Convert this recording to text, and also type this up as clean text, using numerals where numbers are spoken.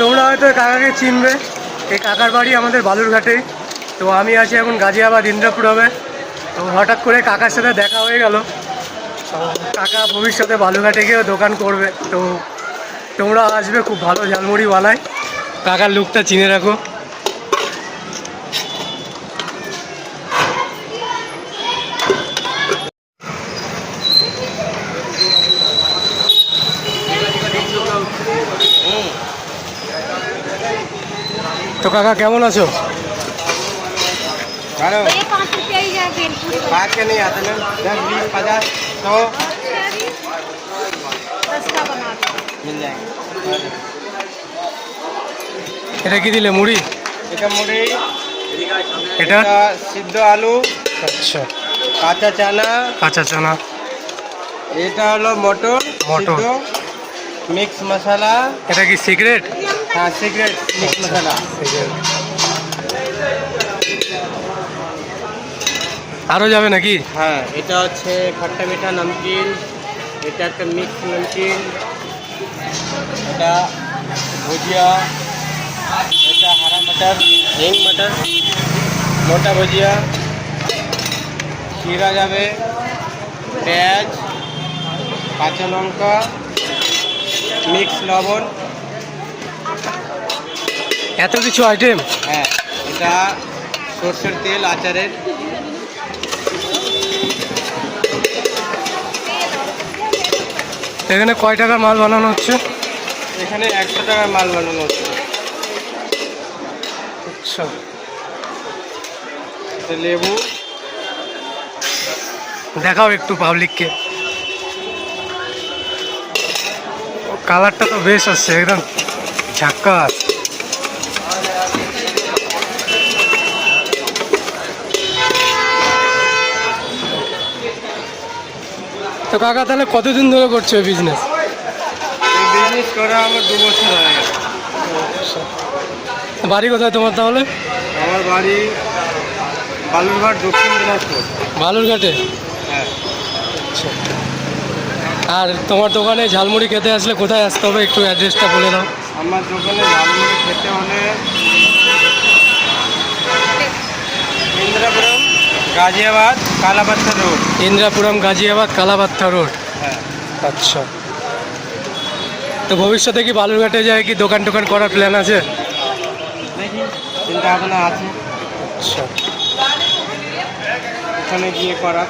তোমরা হয়তো কাকাকে চিনবে, এই কাকার বাড়ি আমাদের বালুরঘাটে। তো আমি আছি এখন গাজিয়াবাদ ইন্দ্রাপুরমে। তো হঠাৎ করে কাকার সাথে দেখা হয়ে গেল। তো কাকা ভবিষ্যতে বালুরঘাটে গিয়েও দোকান করবে। তো তোমরা আসবে, খুব ভালো ঝালমুড়ি বানায়। কাকার লুকটা চিনে রাখো। তো কাকা কেমন আছো? हेलो 5 के नहीं आते ना 10 20 50 100 मिल जाएंगे। এটা কি দিলে মুড়ি? এটা মুড়ি, এটা এটা সিদ্ধ আলু, আচ্ছা কাঁচা চানা, কাঁচা চানা, এটা হলো মটর মটর। সিদ্ধ, মিক্স মশলা। এটা কি সিক্রেট? হ্যাঁ সিক্রেট মিক্স মশলা। আরও যাবে নাকি? হ্যাঁ এটা হচ্ছে খট্টা মিঠা নমকিন, এটা একটা মিক্স নমকিন, এটা ভুজিয়া, এটা हरा मटर হিং मटर মোটা ভুজিয়া, ক্ষীরা যাবে, পেঁয়াজ, কাঁচা লঙ্কা, মিক্স লবণ। এত কিছু আইটেম? হ্যাঁ এটা সরষের তেল আচারের। এখানে কয় টাকার মাল বানানো হচ্ছে? এখানে 100 টাকার মাল বানানো হচ্ছে। আচ্ছা, লেবু দেখাও একটু পাবলিককে। কালারটা তো বেশ আসছে, একদম ঝাক্কাস। তো কাকা তাহলে কতদিন ধরে করছো এই বিজনেস? এই বিজনেস করা আমার 2 বছর হয়ে গেছে। বাড়ি কোথায় তোমার তাহলে? আমার বাড়ি বালুরঘাট, দক্ষিণ দিনাজপুর। বালুরঘাটে? হ্যাঁ। আচ্ছা, আর তোমার দোকানে ঝালমুড়ি খেতে আসলে কোথায় আসতে হবে, একটু অ্যাড্রেসটা বলে দাও। আমার দোকানে ঝালমুড়ি খেতে হলে ইন্দ্রাপুরম গাজিয়াবাদ কালাপাত্থর রোড। ইন্দ্রাপুরম গাজিয়াবাদ কালাপাত্থা রোড। হ্যাঁ। আচ্ছা, তো ভবিষ্যতে কি বালুরঘাটে যায় কি দোকান টোকান করার প্ল্যান আছে? দেখি চিন্তা ভাবনা আছে। আচ্ছা, ওখানে গিয়ে করা।